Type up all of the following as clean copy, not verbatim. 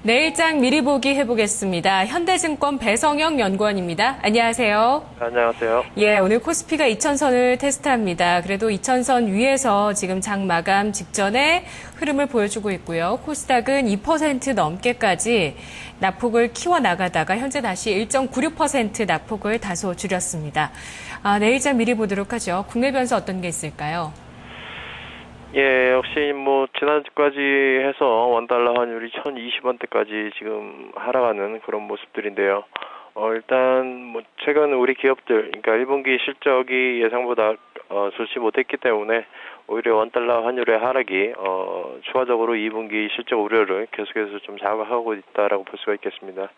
내일장 미리 보기 해보겠습니다. 현대증권 배성영 연구원입니다. 안녕하세요. 안녕하세요. 예, 오늘 코스피가 2000선을 테스트합니다. 그래도 2000선 위에서 지금 장 마감 직전에 흐름을 보여주고 있고요. 코스닥은 2% 넘게까지 낙폭을 키워나가다가 현재 다시 1.96% 낙폭을 다소 줄였습니다. 내일장 미리 보도록 하죠. 국내 변수 어떤 게 있을까요? 예, 역시 지난주까지 해서 원달러 환율이 1020원대까지 지금 하락하는 그런 모습들인데요. 일단 최근 우리 기업들, 그러니까 1분기 실적이 예상보다 좋지 못했기 때문에 오히려 원달러 환율의 하락이 추가적으로 2분기 실적 우려를 계속해서 좀 자극하고 있다라고 볼 수가 있겠습니다.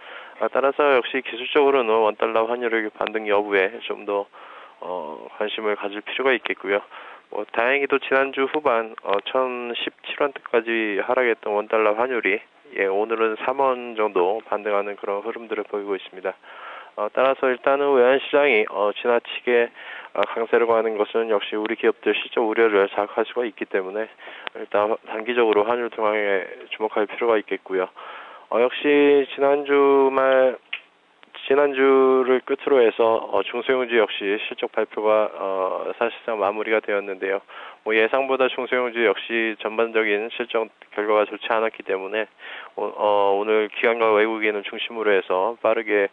따라서 역시 기술적으로는 원달러 환율의 반등 여부에 좀 더 관심을 가질 필요가 있겠고요. 다행히도 지난주 후반 1017원대까지 하락했던 원달러 환율이 오늘은 3원 정도 반등하는 그런 흐름들을 보이고 있습니다. 따라서 일단은 외환시장이 지나치게 강세로 가는 것은 역시 우리 기업들 실적 우려를 자극할 수가 있기 때문에 일단 단기적으로 환율 동향에 주목할 필요가 있겠고요. 역시 지난주를 끝으로 해서 중소형주 역시 실적 발표가 사실상 마무리가 되었는데요. 예상보다 중소형주 역시 전반적인 실적 결과가 좋지 않았기 때문에 오늘 기관과 외국인을 중심으로 해서 빠르게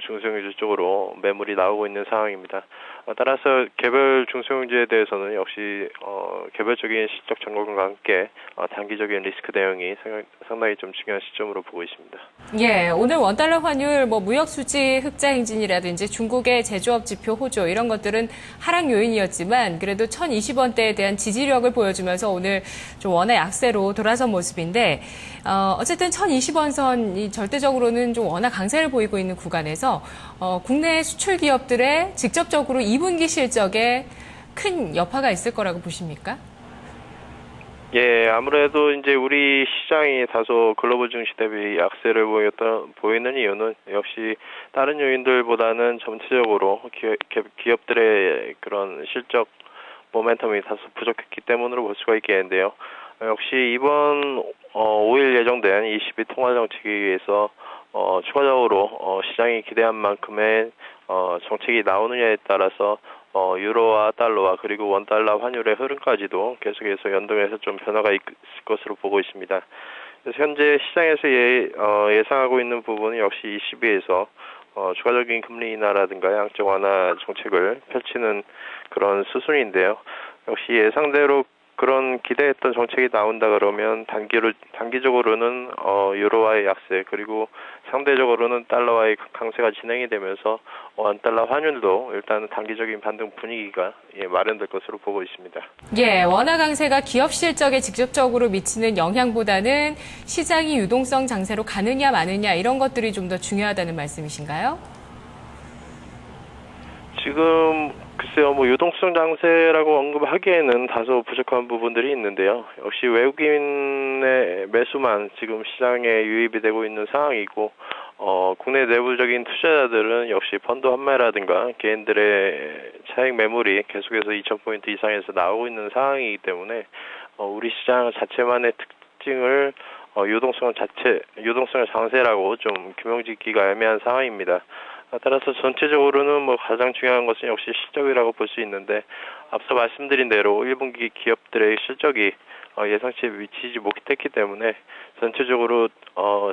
중소형주 쪽으로 매물이 나오고 있는 상황입니다. 따라서 개별 중소형주에 대해서는 역시 개별적인 실적 점검과 함께 단기적인 리스크 대응이 상당히 좀 중요한 시점으로 보고 있습니다. 예, 오늘 원달러 환율 무역 수지 흑자 행진이라든지 중국의 제조업 지표 호조 이런 것들은 하락 요인이었지만 그래도 1020원대에 대한 지지력을 보여주면서 오늘 좀 원화 약세로 돌아선 모습인데 어쨌든 1020원 선이 절대적으로는 좀 원화 강세를 보이고 있는 구간에서 국내 수출 기업들의 직접적으로 2분기 실적에 큰 여파가 있을 거라고 보십니까? 예, 아무래도 이제 우리 시장이 다소 글로벌 증시 대비 약세를 보이는 이유는 역시 다른 요인들보다는 전체적으로 기업들의 그런 실적 모멘텀이 다소 부족했기 때문으로 볼 수가 있겠는데요. 역시 이번 5일 예정된 22 통화정책에 의해서 추가적으로 시장이 기대한 만큼의 정책이 나오느냐에 따라서 유로와 달러와 그리고 원달러 환율의 흐름까지도 계속해서 연동해서 좀 변화가 있을 것으로 보고 있습니다. 그래서 현재 시장에서 예상하고 있는 부분은 역시 ECB에서 추가적인 금리 인하라든가 양적 완화 정책을 펼치는 그런 수순인데요. 역시 예상대로 그런 기대했던 정책이 나온다 그러면 단기적으로는 유로와의 약세 그리고 상대적으로는 달러와의 강세가 진행이 되면서 원달러 환율도 일단 단기적인 반등 분위기가 마련될 것으로 보고 있습니다. 예, 원화 강세가 기업 실적에 직접적으로 미치는 영향보다는 시장이 유동성 장세로 가느냐 마느냐 이런 것들이 좀 더 중요하다는 말씀이신가요? 지금 글쎄요, 유동성 장세라고 언급하기에는 다소 부족한 부분들이 있는데요. 역시 외국인의 매수만 지금 시장에 유입이 되고 있는 상황이고, 국내 내부적인 투자자들은 역시 펀드 환매라든가 개인들의 차익 매물이 계속해서 2,000포인트 이상에서 나오고 있는 상황이기 때문에, 우리 시장 자체만의 특징을 유동성의 장세라고 좀 규명짓기가 애매한 상황입니다. 따라서 전체적으로는 가장 중요한 것은 역시 실적이라고 볼 수 있는데 앞서 말씀드린 대로 1분기 기업들의 실적이 예상치에 미치지 못했기 때문에 전체적으로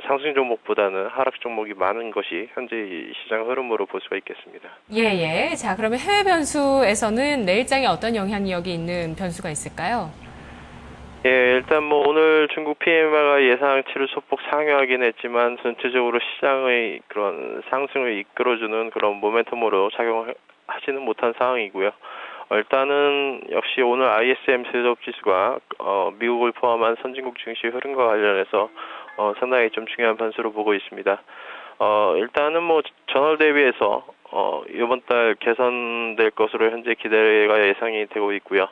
상승 종목보다는 하락 종목이 많은 것이 현재 시장 흐름으로 볼 수가 있겠습니다. 예. 자, 그러면 해외 변수에서는 내일장에 어떤 영향력이 있는 변수가 있을까요? 예, 일단 오늘 중국 PMI가 예상치를 소폭 상회하긴 했지만 전체적으로 시장의 그런 상승을 이끌어주는 그런 모멘텀으로 작용하지는 못한 상황이고요. 일단은 역시 오늘 ISM 제조업 지수가 미국을 포함한 선진국 증시 흐름과 관련해서 상당히 좀 중요한 변수로 보고 있습니다. 일단은 전월 대비해서 이번 달 개선될 것으로 현재 기대가 예상이 되고 있고요.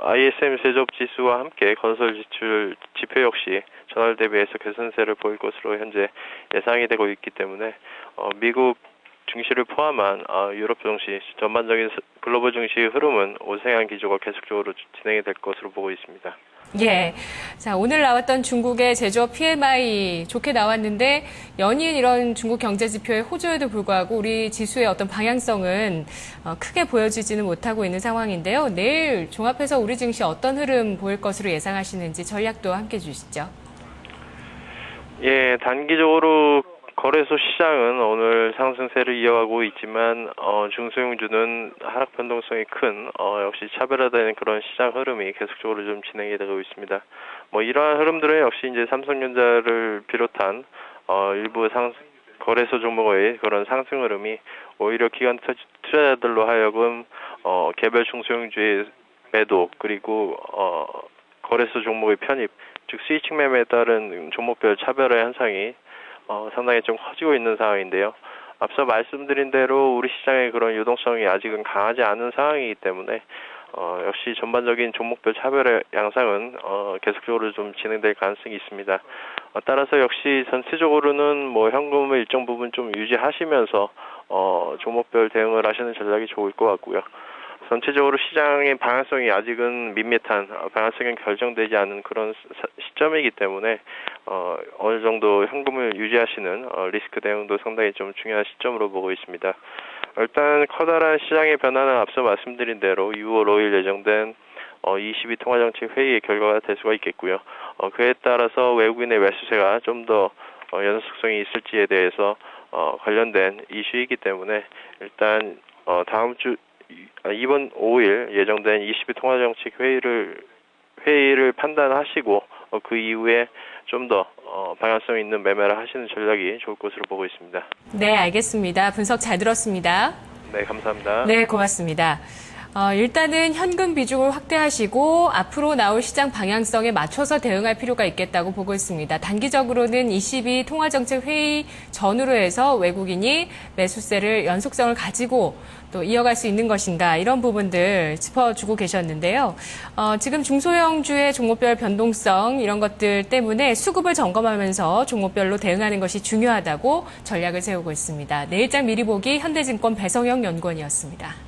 ISM 제조업 지수와 함께 건설 지출 지표 역시 전월 대비해서 개선세를 보일 것으로 현재 예상이 되고 있기 때문에 미국 증시를 포함한 유럽 증시 전반적인 글로벌 증시의 흐름은 우세한 기조가 계속적으로 진행이 될 것으로 보고 있습니다. 예. 자, 오늘 나왔던 중국의 제조업 PMI 좋게 나왔는데 연일 이런 중국 경제 지표의 호조에도 불구하고 우리 지수의 어떤 방향성은 크게 보여지지는 못하고 있는 상황인데요. 내일 종합해서 우리 증시 어떤 흐름 보일 것으로 예상하시는지 전략도 함께 주시죠. 예, 단기적으로 거래소 시장은 오늘 상승세를 이어가고 있지만 중소형주는 하락 변동성이 큰 역시 차별화되는 그런 시장 흐름이 계속적으로 좀 진행이 되고 있습니다. 뭐 이러한 흐름들은 역시 이제 삼성전자를 비롯한 일부 거래소 종목의 그런 상승 흐름이 오히려 기관 투자자들로 하여금 개별 중소형주의 매도 그리고 거래소 종목의 편입 즉 스위칭 매매에 따른 종목별 차별화 현상이 상당히 좀 커지고 있는 상황인데요. 앞서 말씀드린 대로 우리 시장의 그런 유동성이 아직은 강하지 않은 상황이기 때문에 역시 전반적인 종목별 차별의 양상은 계속적으로 좀 진행될 가능성이 있습니다. 따라서 역시 전체적으로는 뭐 현금을 일정 부분 좀 유지하시면서 종목별 대응을 하시는 전략이 좋을 것 같고요. 전체적으로 시장의 방향성이 아직은 밋밋한 방향성이 결정되지 않은 그런 시점이기 때문에 어느 정도 현금을 유지하시는 리스크 대응도 상당히 좀 중요한 시점으로 보고 있습니다. 일단 커다란 시장의 변화는 앞서 말씀드린 대로 6월 5일 예정된 22 통화정책 회의의 결과가 될 수가 있겠고요. 그에 따라서 외국인의 매수세가 좀 더 연속성이 있을지에 대해서 관련된 이슈이기 때문에 일단 다음 주 이번 5일 예정된 22 통화정책 회의를 판단하시고 그 이후에 좀 더 방향성 있는 매매를 하시는 전략이 좋을 것으로 보고 있습니다. 네, 알겠습니다. 분석 잘 들었습니다. 네, 감사합니다. 네, 고맙습니다. 일단은 현금 비중을 확대하시고 앞으로 나올 시장 방향성에 맞춰서 대응할 필요가 있겠다고 보고 있습니다. 단기적으로는 22 통화정책 회의 전후로 해서 외국인이 매수세를 연속성을 가지고 또 이어갈 수 있는 것인가 이런 부분들 짚어주고 계셨는데요. 지금 중소형주의 종목별 변동성 이런 것들 때문에 수급을 점검하면서 종목별로 대응하는 것이 중요하다고 전략을 세우고 있습니다. 내일장 미리 보기 현대증권 배성영 연구원이었습니다.